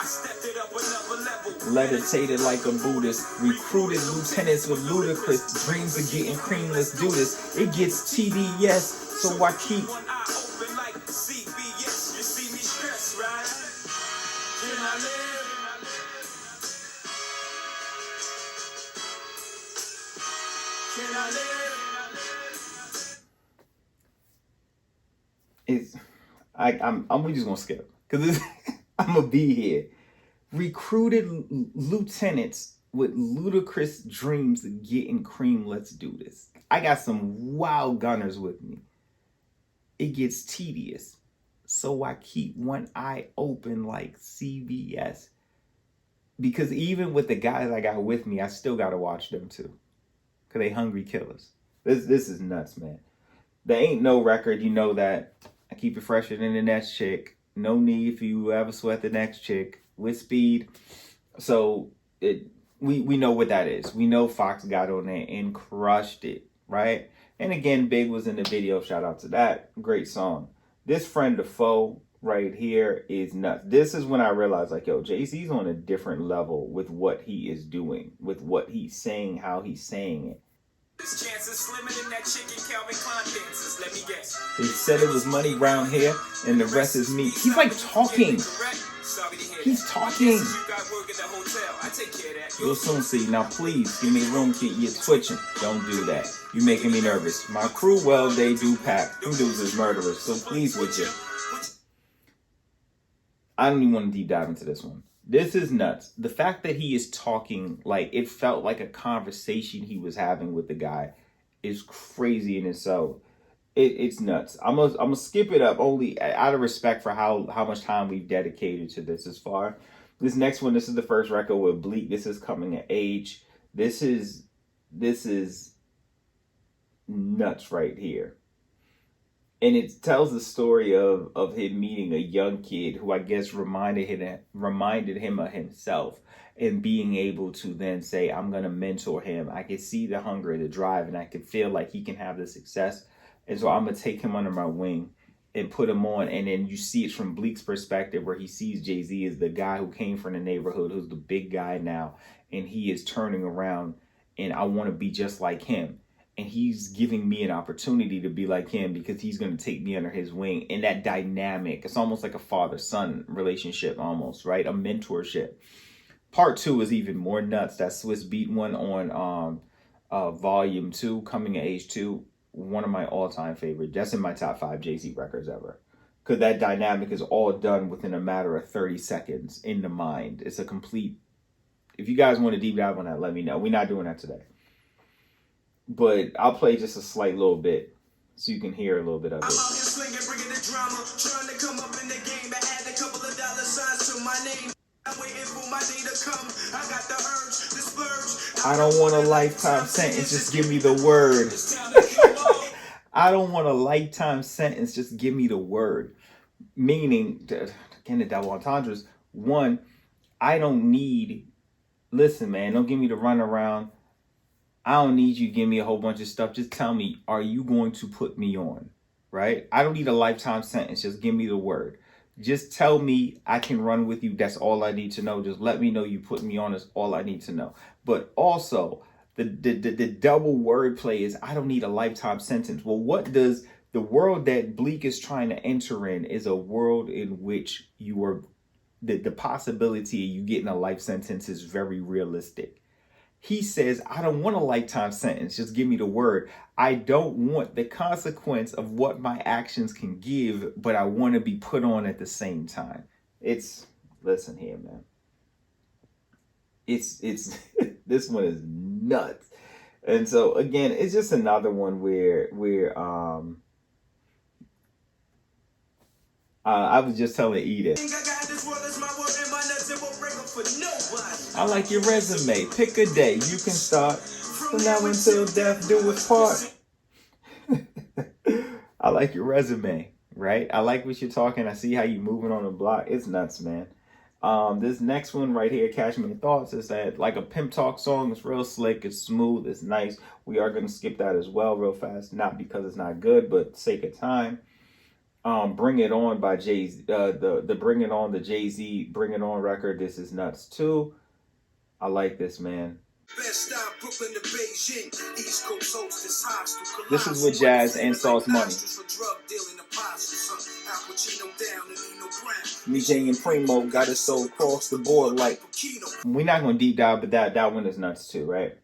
Levitated like a Buddhist, recruited lieutenants with ludicrous dreams of getting cream. Let's do this. It gets TDS, so I keep. We just gonna skip because I'm gonna be here. Recruited lieutenants with ludicrous dreams of getting cream. Let's do this. I got some wild gunners with me. It gets tedious, so I keep one eye open like CBS. Because even with the guys I got with me, I still gotta watch them too, cause they hungry killers. This is nuts, man. There ain't no record, you know that. I keep it fresher than the next chick. No need for you to ever sweat the next chick. With speed. So we know what that is. We know Fox got on there and crushed it, right? And again, Big was in the video. Shout out to that. Great song. This Friend to Foe right here is nuts. This is when I realized, like, yo, Jay-Z's on a different level with what he is doing, with what he's saying, how he's saying it. This chance is slimming in that chicken Calvin Klein dances. Let me guess. They said it was money round here, and the rest is me. He's like talking. He's talking. You'll soon see. Now please, give me the room key. You're twitching. Don't do that. You're making me nervous. My crew, well, they do pack. Them dudes is murderers, so please with you. I don't even want to deep dive into this one. This is nuts. The fact that he is talking like it felt like a conversation he was having with the guy is crazy in itself. It's nuts. I'm gonna skip it up only out of respect for how much time we've dedicated to this as far. This next one, this is the first record with Bleak. This is Coming of Age. This is nuts right here. And it tells the story of him meeting a young kid who I guess reminded him of himself and being able to then say, I'm going to mentor him. I can see the hunger, the drive, and I can feel like he can have the success. And so I'm going to take him under my wing and put him on. And then you see it from Bleak's perspective where he sees Jay-Z as the guy who came from the neighborhood, who's the big guy now. And he is turning around and I want to be just like him. And he's giving me an opportunity to be like him because he's going to take me under his wing. And that dynamic, it's almost like a father-son relationship almost, right? A mentorship. Part 2 is even more nuts. That Swiss Beat one on Volume 2, Coming of Age 2. One of my all-time favorites. That's in my top 5 Jay-Z records ever. Because that dynamic is all done within a matter of 30 seconds in the mind. It's a complete... If you guys want to deep dive on that, let me know. We're not doing that today. But I'll play just a slight little bit so you can hear a little bit of it. I'm out here slinging, bringing the drama, trying to come up in the game, but add a couple of dollar signs to my name. I'm waiting for my day to come. I got the urge to splurge. I don't want a lifetime sentence, just give me the word. I don't want a lifetime sentence, just give me the word. Meaning, again, the double entendres. One, I don't need, listen, man, don't give me the run around. I don't need you to give me a whole bunch of stuff. Just tell me, are you going to put me on? Right? I don't need a lifetime sentence. Just give me the word. Just tell me I can run with you. That's all I need to know. Just let me know you put me on. That's all I need to know. But also, the double wordplay is I don't need a lifetime sentence. Well, what does the world that Bleak is trying to enter in is a world in which you are, the possibility of you getting a life sentence is very realistic. He says, I don't want a lifetime sentence. Just give me the word. I don't want the consequence of what my actions can give, but I want to be put on at the same time. Listen here, man. It's this one is nuts. And so again, it's just another one where I was just telling Edith, I like your resume. Pick a day you can start. From now until death do us part. I like your resume, right? I like what you're talking. I see how you moving on the block. It's nuts, man. This next one right here, Catch Me in Thoughts, is that like a pimp talk song. It's real slick. It's smooth. It's nice. We are going to skip that as well real fast. Not because it's not good, but sake of time. Bring It On by Jayz. The Bring It On, the Jay-Z Bring It On record. This is nuts too. I like this, man. This is with Jazz and Sauce Money. Me, Jay, and Primo got it so across the board. Like, we're not gonna deep dive, but that one is nuts too, right?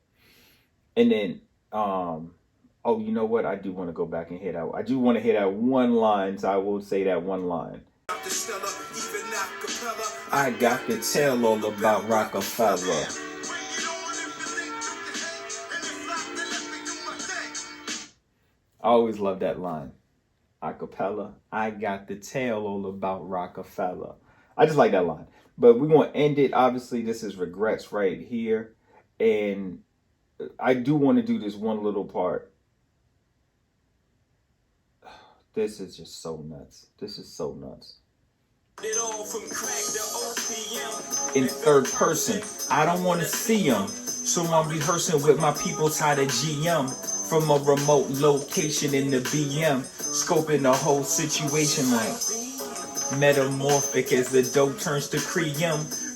And then, oh, you know what? I do want to go back and hit that. I do want to hit that one line, so I will say that one line. I got to tell all about Rockefeller. I always love that line. Acapella, I got to tell all about Rockefeller. I just like that line. But we're going to end it. Obviously, this is Regrets right here. And I do want to do this one little part. This is just so nuts. This is so nuts. In third person, I don't want to see them. So I'm rehearsing with my people tied to GM. From a remote location in the BM, scoping the whole situation like metamorphic as the dough turns to cream.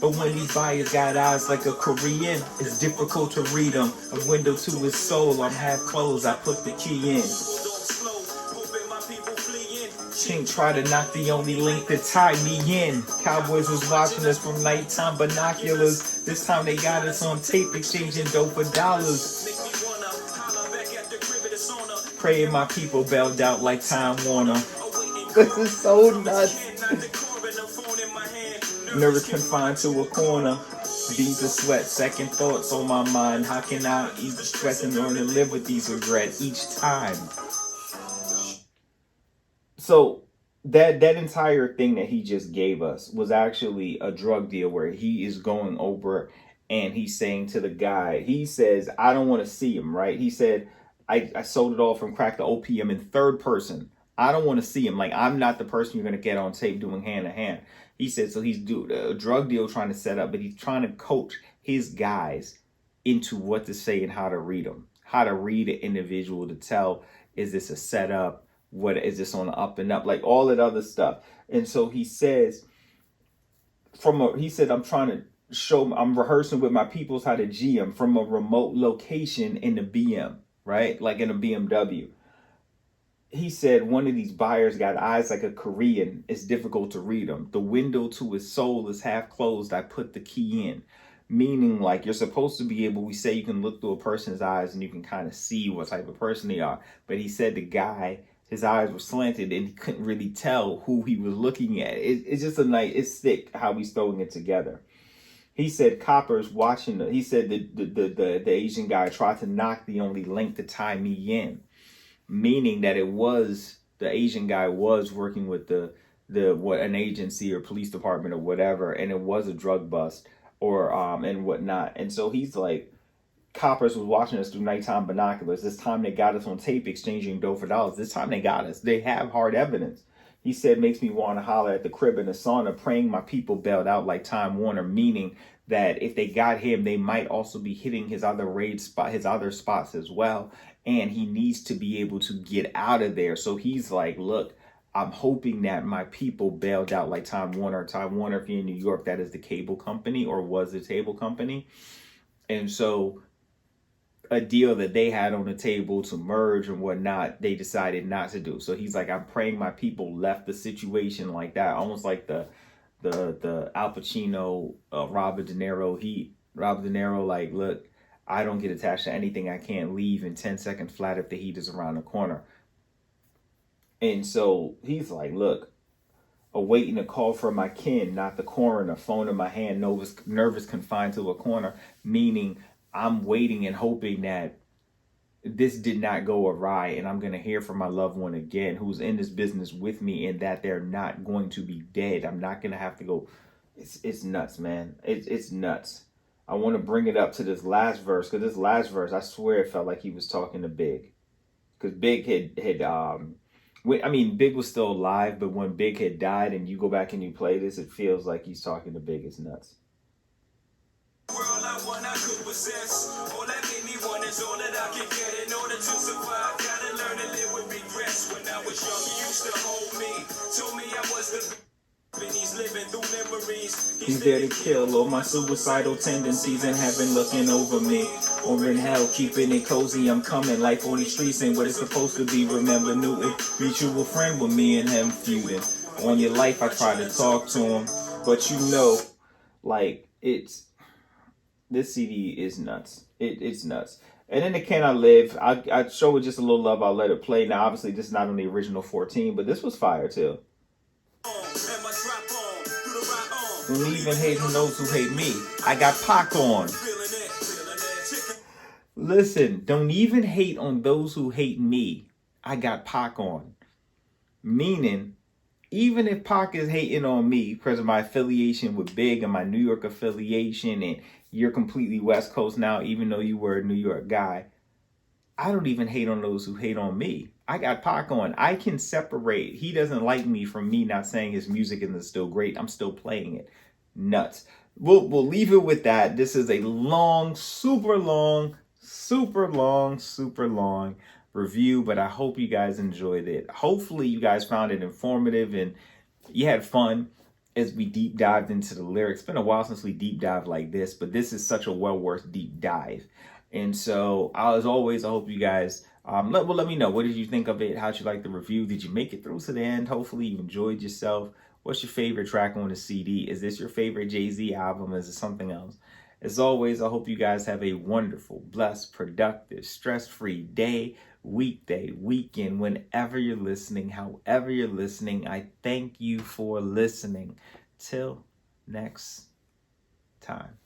But when these buyers got eyes like a Korean, it's difficult to read them. A window to his soul, I'm half closed, I put the key in. Chink tried to knock the only link to tie me in. Cowboys was watching us from nighttime binoculars. This time they got us on tape, exchanging dough for dollars. Praying my people bailed out like Time Warner. This is so nuts. Nervous confined to a corner. Beads of sweat, second thoughts on my mind. How can I ease the stress and learn to live with these regrets each time? So that entire thing that he just gave us was actually a drug deal where he is going over and he's saying to the guy, he says, I don't want to see him, right? He said, I sold it all from crack to opium in third person. I don't want to see him. Like, I'm not the person you're going to get on tape doing hand to hand. He said, so he's doing a drug deal trying to set up, but he's trying to coach his guys into what to say and how to read them, how to read an individual to tell, is this a setup? What is this on the up and up? Like all that other stuff. And so he says, I'm rehearsing with my peoples how to GM from a remote location in the BM. Right? Like in a BMW. He said one of these buyers got eyes like a Korean. It's difficult to read them. The window to his soul is half closed. I put the key in. Meaning like you're supposed to be able, we say you can look through a person's eyes and you can kind of see what type of person they are. But he said the guy, his eyes were slanted and he couldn't really tell who he was looking at. It's just it's sick how he's throwing it together. He said coppers watching. He said the Asian guy tried to knock the only link to tie me in, meaning that it was the Asian guy was working with an agency or police department or whatever, and it was a drug bust or and whatnot. And so he's like, coppers was watching us through nighttime binoculars. This time they got us on tape exchanging dough for dollars. This time they got us. They have hard evidence. He said, makes me want to holler at the crib in the sauna, praying my people bailed out like Time Warner, meaning that if they got him, they might also be hitting his other his other spots as well. And he needs to be able to get out of there. So he's like, look, I'm hoping that my people bailed out like Time Warner. Time Warner, if you're in New York, that is the cable company or was the cable company. And so a deal that they had on the table to merge and whatnot, they decided not to do. So he's like, I'm praying my people left the situation like that, almost like the Al Pacino, Robert De Niro, like, look, I don't get attached to anything. I can't leave in 10 seconds flat if the heat is around the corner. And so he's like, look, awaiting a call from my kin, not the coroner, phone in my hand, nervous, confined to a corner, meaning I'm waiting and hoping that this did not go awry and I'm going to hear from my loved one again who's in this business with me and that they're not going to be dead. I'm not going to have to go. It's nuts, man. It's nuts. I want to bring it up to this last verse, because this last verse, I swear it felt like he was talking to Big. Because Big Big was still alive, but when Big had died and you go back and you play this, it feels like he's talking to Big. It's nuts. World I want, I could possess. All that made me want is all that I can get. In order to survive, gotta learn to live with regrets. When I was young, he used to hold me, told me I was the. He's living through memories. He's there to kill all my suicidal tendencies in heaven looking over me. Or in hell, keeping it cozy. I'm coming. Life on these streets ain't what it's supposed to be. Remember Newton, mutual friend with me and him feuding. On your life, I try to talk to him, but you know, like, this CD is nuts. It's nuts. And then the Can I Live, I show it just a little love. I'll let it play. Now, obviously, this is not on the original 14, but this was fire too. Don't even hate on those who hate me. I got Pac on. Listen, don't even hate on those who hate me. I got Pac on. Meaning, even if Pac is hating on me because of my affiliation with Big and my New York affiliation, and you're completely West Coast now, even though you were a New York guy, I don't even hate on those who hate on me. I got Pac on. I can separate. He doesn't like me from me not saying his music isn't still great. I'm still playing it. Nuts. We'll leave it with that. This is a long, super long review, but I hope you guys enjoyed it. Hopefully you guys found it informative and you had fun as we deep dived into the lyrics. It's been a while since we deep dive like this, but this is such a well worth deep dive. And so, as always, I hope you guys let me know. What did you think of it? How'd you like the review? Did you make it through to the end? Hopefully you enjoyed yourself. What's your favorite track on the CD? Is this your favorite Jay-Z album? Is it something else? As always, I hope you guys have a wonderful, blessed, productive, stress-free day, weekday, weekend, whenever you're listening, however you're listening. I thank you for listening. Till next time.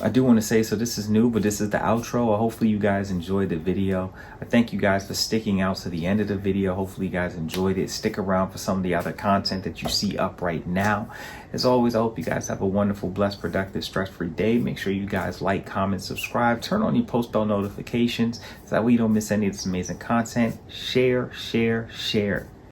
I do want to say, so this is new, but this is the outro. Hopefully you guys enjoyed the video. I thank you guys for sticking out to the end of the video. Hopefully you guys enjoyed it. Stick around for some of the other content that you see up right now. As always, I hope you guys have a wonderful, blessed, productive, stress-free day. Make sure you guys like, comment, subscribe. Turn on your post bell notifications so that way you don't miss any of this amazing content. Share.